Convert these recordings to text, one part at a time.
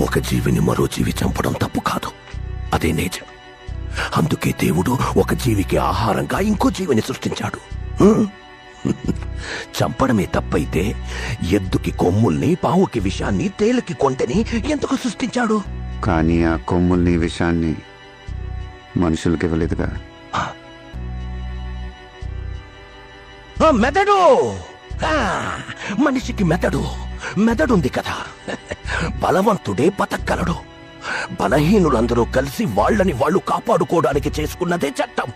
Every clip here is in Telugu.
ఒక జీవిని మరో జీవి చంపడం తప్పు కాదు, అదే నేచర్. అందుకే దేవుడు ఒక జీవికి ఆహారంగా ఇంకో జీవిని సృష్టించాడు. చంపడమే తప్పైతే ఎద్దుకి కొమ్ముల్ని, పావుకి విషాన్ని, తేలికి కొంటెని ఎందుకు సృష్టించాడు? కానీ ఆ కొమ్ముల్ని, విషాన్ని మనుషులకి ఇవ్వలేదుగా. మెదడు, మనిషికి మెదడుంది కదా. బలవంతుడే బతకగలడు. బలహీనులందరూ కలిసి వాళ్ళని వాళ్ళు కాపాడుకోవడానికి చేసుకున్నదే చట్టం.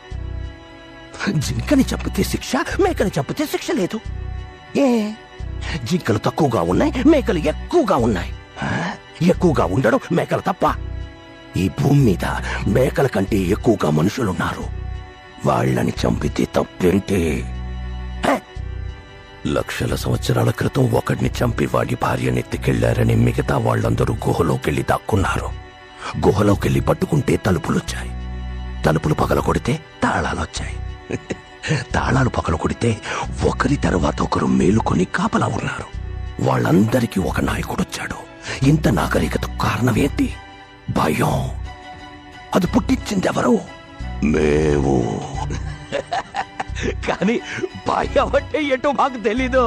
జింకని చంపితే శిక్ష, మేకని చంపితే శిక్ష లేదు. ఏ జింకలు తక్కువగా ఉన్నాయి, మేకలు ఎక్కువగా ఉన్నాయి. ఎక్కువగా ఉండడం మేకలు తప్ప? ఈ భూమి మీద మేకల కంటే ఎక్కువగా మనుషులున్నారు. వాళ్ళని చంపితే తప్పేంటి? లక్షల సంవత్సరాల క్రితం ఒకడిని చంపి వాడి భార్యనెత్తికెళ్లారని మిగతా వాళ్ళందరూ గుహలోకెళ్లి దాక్కున్నారు. గుహలోకెళ్లి పట్టుకుంటే తలుపులొచ్చాయి. తలుపులు పగలగొడితే తాళాలొచ్చాయి. తాళాలు పగలగొడితే ఒకరి తర్వాత ఒకరు మేలుకొని కాపలా ఉన్నారు. వాళ్ళందరికీ ఒక నాయకుడొచ్చాడు. ఇంత నాగరికతకు కారణమేంటి? భయం. అది పుట్టించిందెవరు? మేము. కానీ భయం అంటే ఏంటో మాకు తెలీదు.